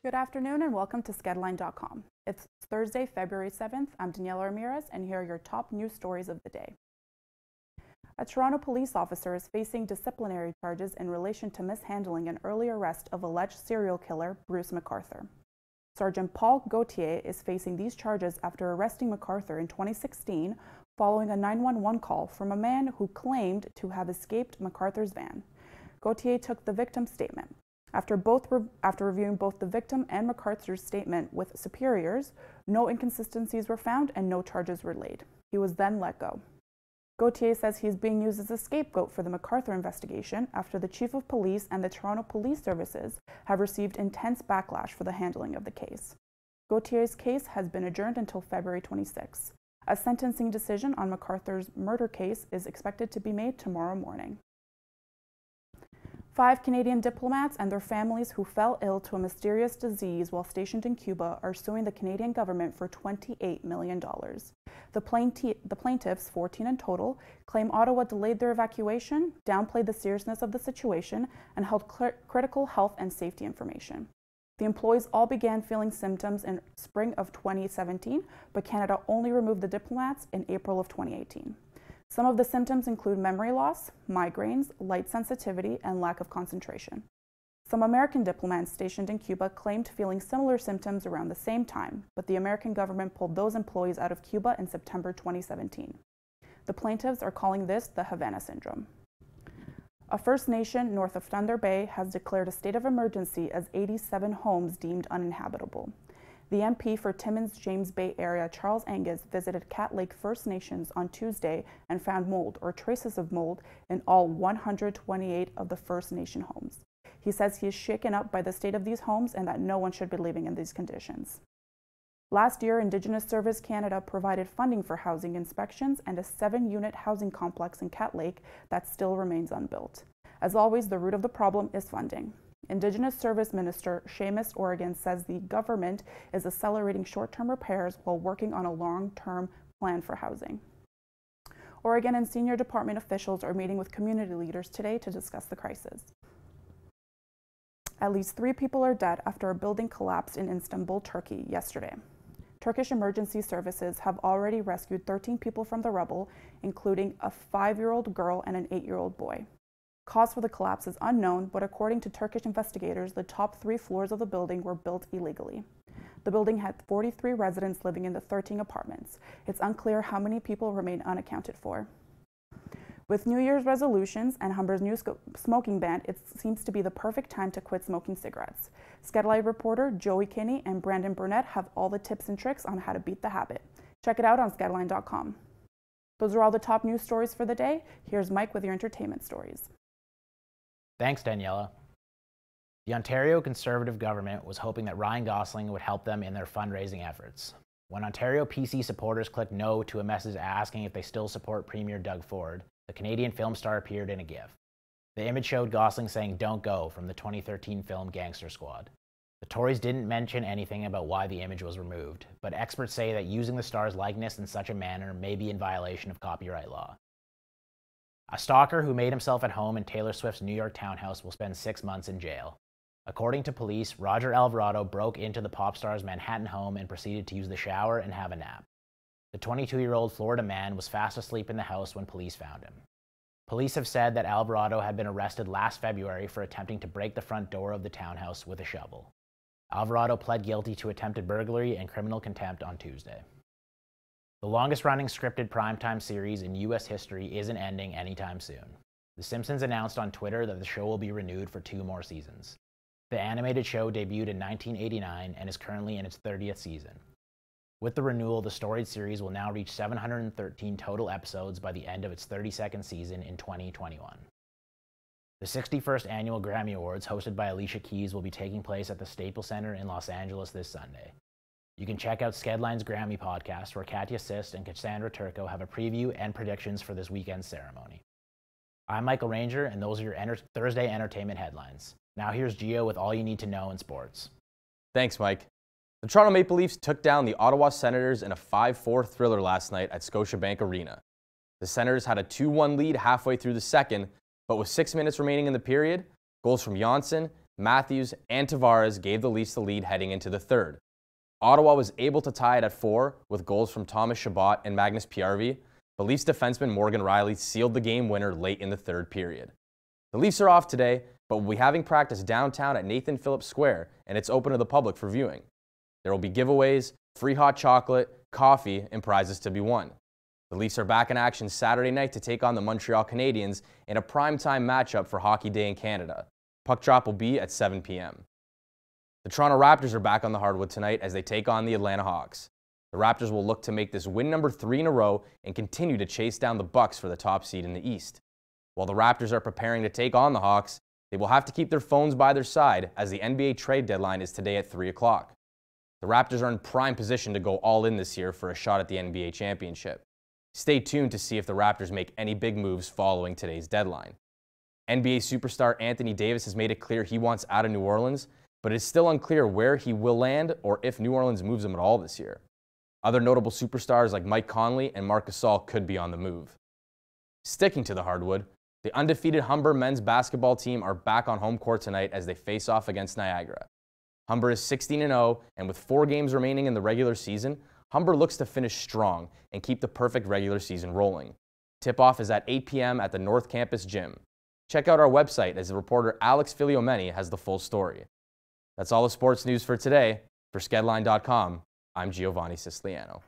Good afternoon and welcome to skedline.com. It's Thursday, February 7th. I'm Daniela Ramirez and here are your top news stories of the day. A Toronto police officer is facing disciplinary charges in relation to mishandling an early arrest of alleged serial killer Bruce McArthur. Sergeant Paul Gauthier is facing these charges after arresting McArthur in 2016 following a 911 call from a man who claimed to have escaped McArthur's van. Gauthier took the victim's statement. After reviewing both the victim and McArthur's statement with superiors, no inconsistencies were found and no charges were laid. He was then let go. Gauthier says he is being used as a scapegoat for the McArthur investigation after the Chief of Police and the Toronto Police Services have received intense backlash for the handling of the case. Gauthier's case has been adjourned until February 26. A sentencing decision on McArthur's murder case is expected to be made tomorrow morning. 5 Canadian diplomats and their families who fell ill to a mysterious disease while stationed in Cuba are suing the Canadian government for $28 million. The plaintiffs, 14 in total, claim Ottawa delayed their evacuation, downplayed the seriousness of the situation, and held critical health and safety information. The employees all began feeling symptoms in spring of 2017, but Canada only removed the diplomats in April of 2018. Some of the symptoms include memory loss, migraines, light sensitivity, and lack of concentration. Some American diplomats stationed in Cuba claimed feeling similar symptoms around the same time, but the American government pulled those employees out of Cuba in September 2017. The plaintiffs are calling this the Havana Syndrome. A First Nation north of Thunder Bay has declared a state of emergency as 87 homes deemed uninhabitable. The MP for Timmins-James Bay area, Charles Angus, visited Cat Lake First Nations on Tuesday and found mold or traces of mold in all 128 of the First Nation homes. He says he is shaken up by the state of these homes and that no one should be living in these conditions. Last year, Indigenous Service Canada provided funding for housing inspections and a 7-unit housing complex in Cat Lake that still remains unbuilt. As always, the root of the problem is funding. Indigenous Service Minister Seamus Oregon says the government is accelerating short-term repairs while working on a long-term plan for housing. Oregon and senior department officials are meeting with community leaders today to discuss the crisis. At least 3 people are dead after a building collapsed in Istanbul, Turkey, yesterday. Turkish emergency services have already rescued 13 people from the rubble, including a 5-year-old girl and an 8-year-old boy. Cause for the collapse is unknown, but according to Turkish investigators, the top 3 floors of the building were built illegally. The building had 43 residents living in the 13 apartments. It's unclear how many people remain unaccounted for. With New Year's resolutions and Humber's new smoking ban, it seems to be the perfect time to quit smoking cigarettes. Skedline reporter Joey Kinney and Brandon Burnett have all the tips and tricks on how to beat the habit. Check it out on skedline.com. Those are all the top news stories for the day. Here's Mike with your entertainment stories. Thanks, Daniela. The Ontario Conservative government was hoping that Ryan Gosling would help them in their fundraising efforts. When Ontario PC supporters clicked no to a message asking if they still support Premier Doug Ford, the Canadian film star appeared in a GIF. The image showed Gosling saying "Don't go" from the 2013 film Gangster Squad. The Tories didn't mention anything about why the image was removed, but experts say that using the star's likeness in such a manner may be in violation of copyright law. A stalker who made himself at home in Taylor Swift's New York townhouse will spend 6 months in jail. According to police, Roger Alvarado broke into the pop star's Manhattan home and proceeded to use the shower and have a nap. The 22-year-old Florida man was fast asleep in the house when police found him. Police have said that Alvarado had been arrested last February for attempting to break the front door of the townhouse with a shovel. Alvarado pled guilty to attempted burglary and criminal contempt on Tuesday. The longest-running scripted primetime series in U.S. history isn't ending anytime soon. The Simpsons announced on Twitter that the show will be renewed for 2 more seasons. The animated show debuted in 1989 and is currently in its 30th season. With the renewal, the storied series will now reach 713 total episodes by the end of its 32nd season in 2021. The 61st Annual Grammy Awards, hosted by Alicia Keys, will be taking place at the Staples Center in Los Angeles this Sunday. You can check out Skedline's Grammy podcast, where Katya Sist and Cassandra Turco have a preview and predictions for this weekend's ceremony. I'm Michael Ranger, and those are your Thursday entertainment headlines. Now here's Gio with all you need to know in sports. Thanks, Mike. The Toronto Maple Leafs took down the Ottawa Senators in a 5-4 thriller last night at Scotiabank Arena. The Senators had a 2-1 lead halfway through the second, but with 6 minutes remaining in the period, goals from Janssen Matthews, and Tavares gave the Leafs the lead heading into the third. Ottawa was able to tie it at 4 with goals from Thomas Chabot and Magnus Piarvi, but Leafs defenseman Morgan Rielly sealed the game winner late in the third period. The Leafs are off today, but will be having practice downtown at Nathan Phillips Square, and it's open to the public for viewing. There will be giveaways, free hot chocolate, coffee, and prizes to be won. The Leafs are back in action Saturday night to take on the Montreal Canadiens in a primetime matchup for Hockey Day in Canada. Puck drop will be at 7 p.m. The Toronto Raptors are back on the hardwood tonight as they take on the Atlanta Hawks. The Raptors will look to make this win number 3 in a row and continue to chase down the Bucks for the top seed in the East. While the Raptors are preparing to take on the Hawks, they will have to keep their phones by their side as the NBA trade deadline is today at 3 o'clock. The Raptors are in prime position to go all in this year for a shot at the NBA championship. Stay tuned to see if the Raptors make any big moves following today's deadline. NBA superstar Anthony Davis has made it clear he wants out of New Orleans, but it is still unclear where he will land or if New Orleans moves him at all this year. Other notable superstars like Mike Conley and Marc Gasol could be on the move. Sticking to the hardwood, the undefeated Humber men's basketball team are back on home court tonight as they face off against Niagara. Humber is 16-0, and with 4 games remaining in the regular season, Humber looks to finish strong and keep the perfect regular season rolling. Tip-off is at 8 p.m. at the North Campus Gym. Check out our website as the reporter Alex Filiomeni has the full story. That's all the sports news for today. For skedline.com, I'm Giovanni Siciliano.